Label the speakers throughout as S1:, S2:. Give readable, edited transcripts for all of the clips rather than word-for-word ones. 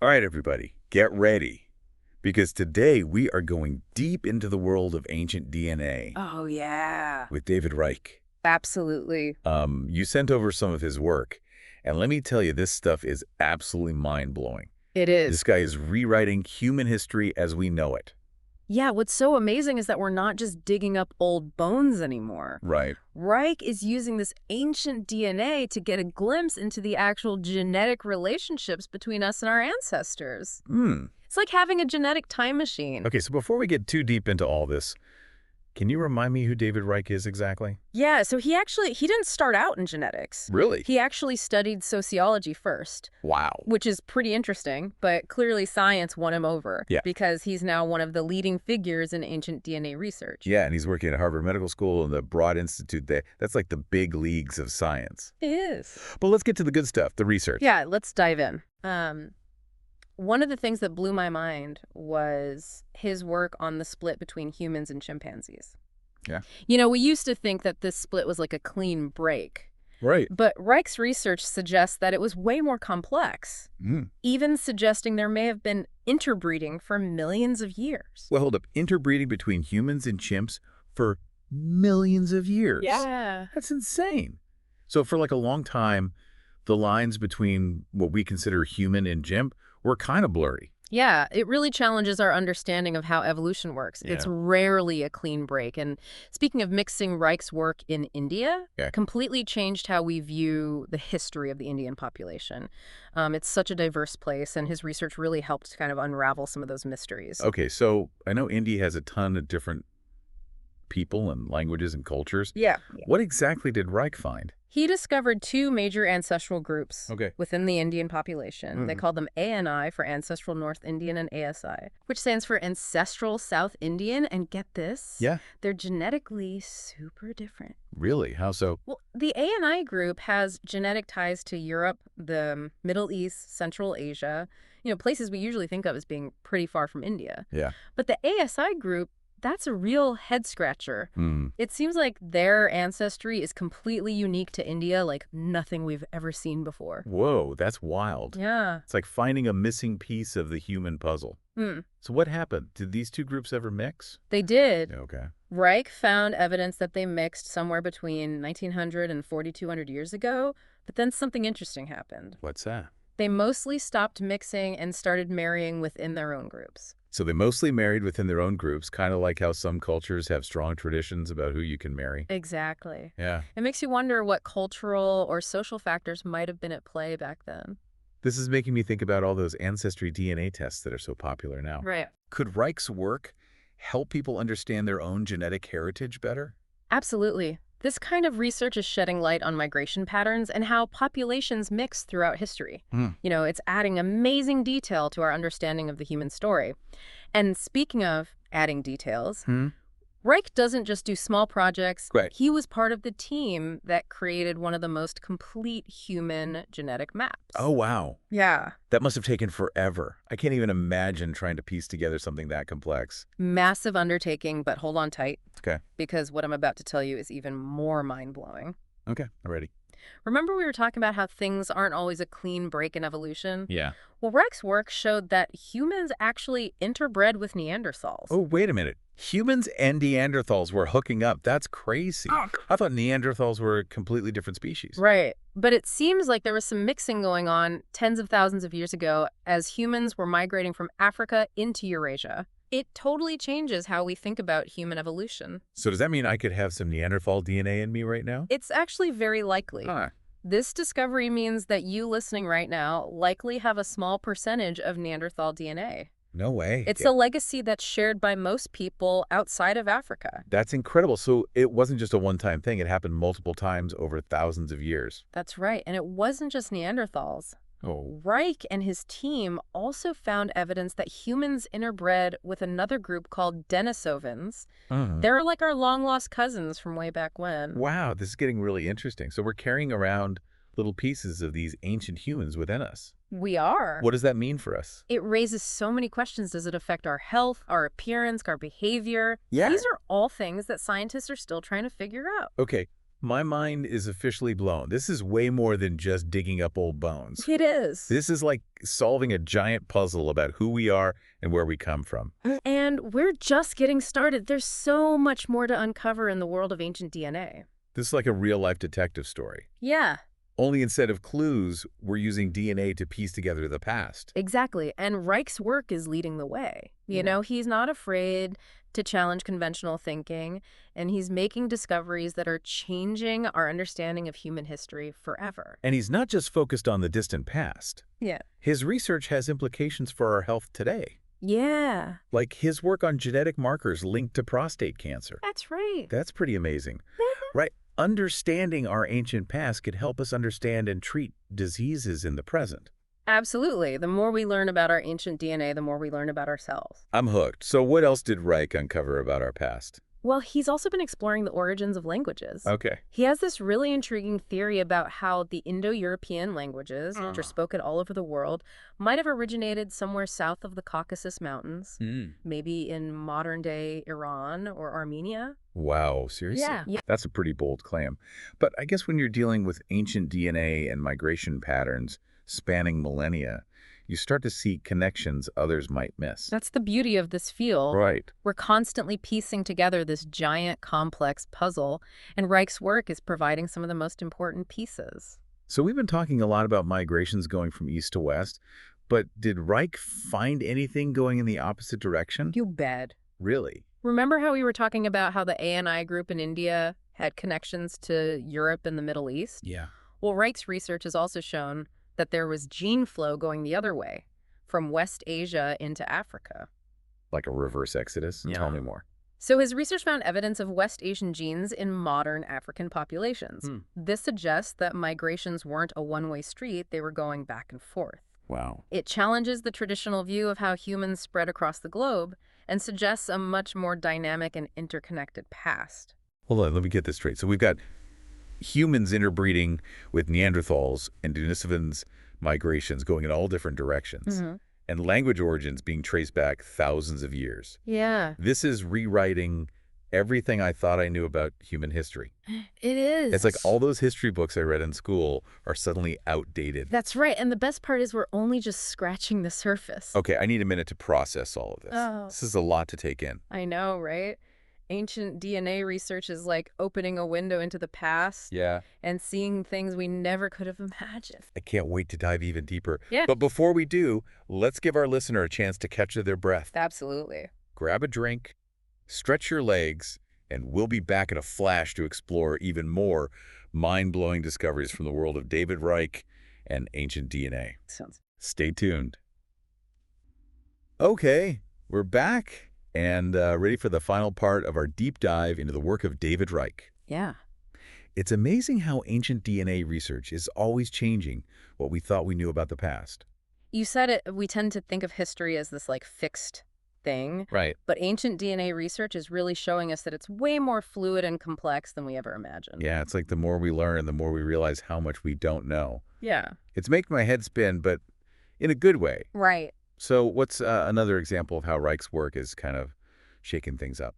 S1: All right, everybody, get ready. Because today we are going deep into the world of ancient DNA
S2: Oh, yeah.
S1: with David Reich.
S2: Absolutely.
S1: You sent over some of his work, and let me tell you, this stuff is absolutely mind-blowing.
S2: It
S1: This
S2: is.
S1: guy is rewriting human history as we know it.
S2: Yeah, what's so amazing is that we're not just digging up old bones anymore.
S1: Right.
S2: Reich is using this ancient DNA to get a glimpse into the actual genetic relationships between us and our ancestors.
S1: Hmm.
S2: It's like having a genetic time machine.
S1: Okay, so before we get too deep into all this, can you remind me who David Reich is exactly?
S2: Yeah, so he didn't start out in genetics.
S1: Really?
S2: He actually studied sociology first,
S1: Wow.
S2: which is pretty interesting, but clearly science won him over
S1: Yeah.
S2: because he's now one of the leading figures in ancient DNA research.
S1: Yeah, and he's working at Harvard Medical School and the Broad Institute there. That's like the big leagues of science.
S2: It is.
S1: But let's get to the good stuff, the research.
S2: Yeah, let's dive in. One of the things that blew my mind was his work on the split between humans and chimpanzees.
S1: Yeah.
S2: You know, we used to think that this split was like a clean break,
S1: Right.
S2: but Reich's research suggests that it was way more complex, even suggesting there may have been interbreeding for millions of years.
S1: Well, hold up. Interbreeding between humans and chimps for millions of years.
S2: Yeah.
S1: That's insane. So for like a long time, the lines between what we consider human and chimp were kind of blurry.
S2: Yeah, it really challenges our understanding of how evolution works.
S1: Yeah.
S2: It's rarely a clean break. And speaking of mixing Reich's work in India,
S1: Yeah.
S2: completely changed how we view the history of the Indian population. It's such a diverse place, and his research really helped to kind of unravel some of those mysteries.
S1: Okay, so I know India has a ton of different people and languages and cultures.
S2: Yeah.
S1: What exactly did Reich find?
S2: He discovered two major ancestral groups
S1: Okay.
S2: within the Indian population. They called them ANI for Ancestral North Indian and ASI, which stands for Ancestral South Indian. And get this,
S1: Yeah.
S2: they're genetically super different.
S1: Really? How so?
S2: Well, the ANI group has genetic ties to Europe, the Middle East, Central Asia, places we usually think of as being pretty far from India.
S1: Yeah.
S2: But the ASI group, that's a real head-scratcher. It seems like their ancestry is completely unique to India, like nothing we've ever seen before.
S1: Whoa, that's wild.
S2: Yeah.
S1: It's like finding a missing piece of the human puzzle. So what happened? Did these two groups ever mix?
S2: They did.
S1: Okay.
S2: Reich found evidence that they mixed somewhere between 1900 and 4,200 years ago, but then something interesting happened.
S1: What's that?
S2: They mostly stopped mixing and started marrying within their own groups.
S1: So they mostly married within their own groups, kind of like how some cultures have strong traditions about who you can marry.
S2: Exactly.
S1: Yeah.
S2: It makes you wonder what cultural or social factors might have been at play back then.
S1: This is making me think about all those ancestry DNA tests that are so popular now.
S2: Right.
S1: Could Reich's work help people understand their own genetic heritage better?
S2: Absolutely. This kind of research is shedding light on migration patterns and how populations mix throughout history. It's adding amazing detail to our understanding of the human story. And speaking of adding details, Reich doesn't just do small projects.
S1: Right.
S2: He was part of the team that created one of the most complete human genetic maps.
S1: Oh, wow.
S2: Yeah.
S1: That must have taken forever. I can't even imagine trying to piece together something that complex.
S2: Massive undertaking, but hold on tight.
S1: Okay.
S2: Because what I'm about to tell you is even more mind-blowing.
S1: Okay, I'm ready.
S2: Remember we were talking about how things aren't always a clean break in evolution?
S1: Yeah.
S2: Well, Reich's work showed that humans actually interbred with Neanderthals.
S1: Oh, wait a minute. Humans and Neanderthals were hooking up. That's crazy. I thought Neanderthals were a completely different species.
S2: Right. But it seems like there was some mixing going on tens of thousands of years ago as humans were migrating from Africa into Eurasia. It totally changes how we think about human evolution.
S1: So does that mean I could have some Neanderthal DNA in me right now?
S2: It's actually very likely. This discovery means that you listening right now likely have a small percentage of Neanderthal DNA.
S1: No way.
S2: It's a legacy that's shared by most people outside of Africa.
S1: That's incredible. So it wasn't just a one-time thing. It happened multiple times over thousands of years.
S2: That's right. And it wasn't just Neanderthals.
S1: Oh.
S2: Reich and his team also found evidence that humans interbred with another group called Denisovans. They're like our long-lost cousins from way back when.
S1: Wow, this is getting really interesting. So we're carrying around little pieces of these ancient humans within us.
S2: We are.
S1: What does that mean for us?
S2: It raises so many questions. Does it affect our health, our appearance, our behavior?
S1: Yeah.
S2: These are all things that scientists are still trying to figure out.
S1: Okay, My mind is officially blown. This is way more than just digging up old bones.
S2: It is.
S1: This is like solving a giant puzzle about who we are and where we come from.
S2: And we're just getting started. There's so much more to uncover in the world of ancient DNA.
S1: This is like a real-life detective story.
S2: Yeah,
S1: Only instead of clues, we're using DNA to piece together the past.
S2: exactly. And Reich's work is leading the way. You know, he's not afraid to challenge conventional thinking, and he's making discoveries that are changing our understanding of human history forever.
S1: And he's not just focused on the distant past.
S2: Yeah.
S1: His research has implications for our health today.
S2: Yeah,
S1: Like his work on genetic markers linked to prostate cancer.
S2: that's right.
S1: That's pretty amazing. Right? Understanding our ancient past could help us understand and treat diseases in the present.
S2: Absolutely. The more we learn about our ancient DNA, the more we learn about ourselves.
S1: I'm hooked. So what else did Reich uncover about our past?
S2: Well, he's also been exploring the origins of languages.
S1: Okay.
S2: He has this really intriguing theory about how the Indo-European languages, which are spoken all over the world, might have originated somewhere south of the Caucasus Mountains, maybe in modern-day Iran or Armenia.
S1: Wow, seriously?
S2: Yeah.
S1: That's a pretty bold claim. But I guess when you're dealing with ancient DNA and migration patterns spanning millennia, you start to see connections others might miss.
S2: That's the beauty of this field.
S1: Right.
S2: We're constantly piecing together this giant, complex puzzle, and Reich's work is providing some of the most important pieces.
S1: So we've been talking a lot about migrations going from east to west, but did Reich find anything going in the opposite direction?
S2: You bet.
S1: Really?
S2: Remember how we were talking about how the ANI group in India had connections to Europe and the Middle East?
S1: Yeah.
S2: Well, Reich's research has also shown that there was gene flow going the other way, from West Asia into Africa.
S1: Like a reverse exodus?
S2: Yeah.
S1: Tell me more.
S2: So his research found evidence of West Asian genes in modern African populations. This suggests that migrations weren't a one-way street, they were going back and forth.
S1: Wow.
S2: It challenges the traditional view of how humans spread across the globe and suggests a much more dynamic and interconnected past.
S1: Hold on, let me get this straight. So we've got humans interbreeding with Neanderthals and Denisovans migrations going in all different directions, and language origins being traced back thousands of years.
S2: Yeah.
S1: This is rewriting everything I thought I knew about human history.
S2: It is.
S1: It's like all those history books I read in school are suddenly outdated.
S2: That's right. And the best part is we're only just scratching the surface.
S1: Okay, I need a minute to process all of this.
S2: Oh.
S1: This is a lot to take in.
S2: I know, right? Ancient DNA research is like opening a window into the past
S1: Yeah.
S2: and seeing things we never could have imagined.
S1: I can't wait to dive even deeper.
S2: Yeah.
S1: But before we do, let's give our listener a chance to catch their breath.
S2: Absolutely.
S1: Grab a drink, stretch your legs, and we'll be back in a flash to explore even more mind-blowing discoveries from the world of David Reich and ancient DNA.
S2: Sounds.
S1: Stay tuned. Okay, we're back and ready for the final part of our deep dive into the work of David Reich.
S2: Yeah.
S1: It's amazing how ancient DNA research is always changing what we thought we knew about the past.
S2: You said it, we tend to think of history as this like fixed thing,
S1: Right.
S2: but ancient DNA research is really showing us that it's way more fluid and complex than we ever imagined.
S1: Yeah, it's like the more we learn, the more we realize how much we don't know.
S2: Yeah.
S1: It's making my head spin, but in a good way.
S2: Right.
S1: So what's another example of how Reich's work is kind of shaking things up?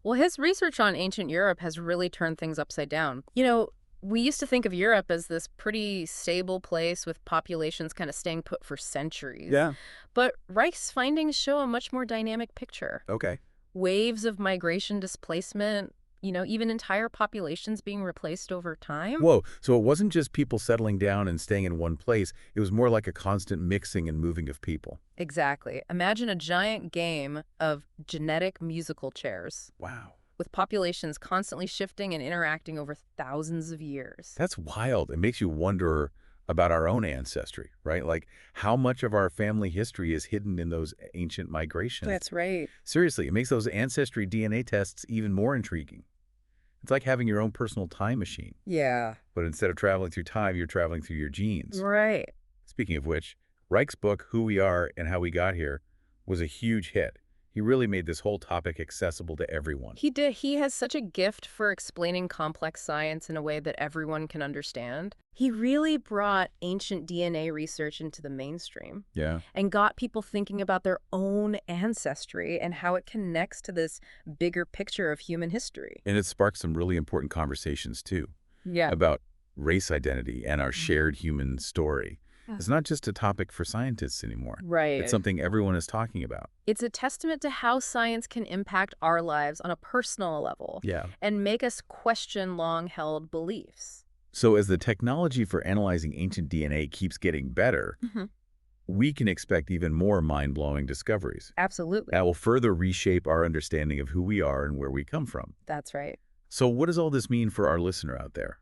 S2: Well, his research on ancient Europe has really turned things upside down. You know, we used to think of Europe as this pretty stable place with populations kind of staying put for centuries.
S1: Yeah.
S2: But Reich's findings show a much more dynamic picture.
S1: Okay.
S2: Waves of migration displacement, you know, even entire populations being replaced over time.
S1: Whoa. So it wasn't just people settling down and staying in one place. It was more like a constant mixing and moving of people.
S2: Exactly. Imagine a giant game of genetic musical chairs,
S1: Wow.
S2: with populations constantly shifting and interacting over thousands of years.
S1: That's wild. It makes you wonder about our own ancestry, right? Like how much of our family history is hidden in those ancient migrations.
S2: That's right.
S1: Seriously, it makes those ancestry DNA tests even more intriguing. It's like having your own personal time machine,
S2: Yeah.
S1: but instead of traveling through time, you're traveling through your genes.
S2: Right.
S1: Speaking of which, Reich's book, Who We Are and How We Got Here, was a huge hit. He really made this whole topic accessible to everyone.
S2: He did. He has such a gift for explaining complex science in a way that everyone can understand. He really brought ancient DNA research into the mainstream
S1: Yeah.
S2: and got people thinking about their own ancestry and how it connects to this bigger picture of human history.
S1: And it sparked some really important conversations, too.
S2: Yeah.
S1: about race identity and our shared human story.
S2: Yeah.
S1: It's not just a topic for scientists anymore.
S2: Right.
S1: It's something everyone is talking about.
S2: It's a testament to how science can impact our lives on a personal level
S1: Yeah.
S2: and make us question long-held beliefs.
S1: So as the technology for analyzing ancient DNA keeps getting better, we can expect even more mind-blowing discoveries.
S2: Absolutely.
S1: That will further reshape our understanding of who we are and where we come from.
S2: That's right.
S1: So what does all this mean for our listener out there?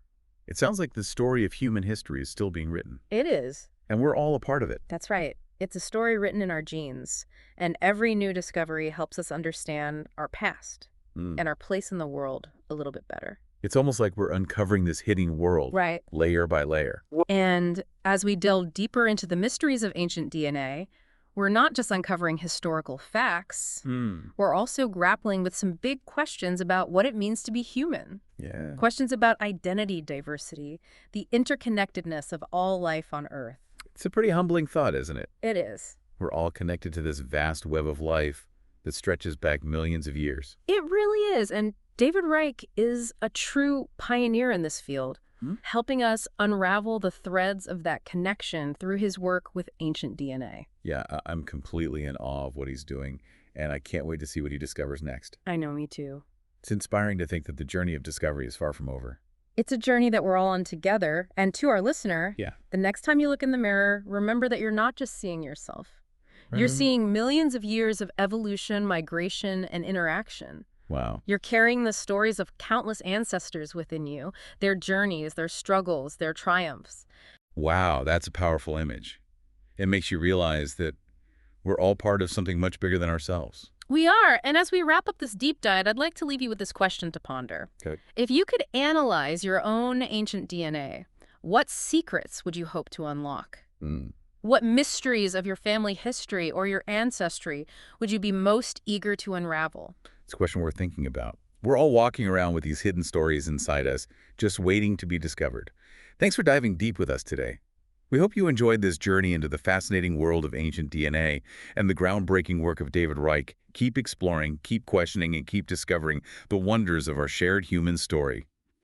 S1: It sounds like the story of human history is still being written.
S2: It is.
S1: And we're all a part of it.
S2: That's right. It's a story written in our genes, and every new discovery helps us understand our past and our place in the world a little bit better.
S1: It's almost like we're uncovering this hidden world,
S2: Right.
S1: layer by layer.
S2: And as we delve deeper into the mysteries of ancient DNA, we're not just uncovering historical facts, we're also grappling with some big questions about what it means to be human.
S1: Yeah.
S2: Questions about identity diversity, the interconnectedness of all life on Earth.
S1: It's a pretty humbling thought, isn't it?
S2: It is.
S1: We're all connected to this vast web of life that stretches back millions of years.
S2: It really is. And David Reich is a true pioneer in this field, helping us unravel the threads of that connection through his work with ancient DNA.
S1: Yeah, I'm completely in awe of what he's doing, and I can't wait to see what he discovers next.
S2: I know, me too.
S1: It's inspiring to think that the journey of discovery is far from over.
S2: It's a journey that we're all on together. And to our listener,
S1: Yeah.
S2: the next time you look in the mirror, remember that you're not just seeing yourself. You're seeing millions of years of evolution, migration, and interaction.
S1: Wow.
S2: You're carrying the stories of countless ancestors within you, their journeys, their struggles, their triumphs.
S1: Wow, that's a powerful image. It makes you realize that we're all part of something much bigger than ourselves.
S2: We are. And as we wrap up this deep dive, I'd like to leave you with this question to ponder.
S1: Okay.
S2: If you could analyze your own ancient DNA, what secrets would you hope to unlock? What mysteries of your family history or your ancestry would you be most eager to unravel?
S1: It's a question worth thinking about. We're all walking around with these hidden stories inside us, just waiting to be discovered. Thanks for diving deep with us today. We hope you enjoyed this journey into the fascinating world of ancient DNA and the groundbreaking work of David Reich. Keep exploring, keep questioning, and keep discovering the wonders of our shared human story.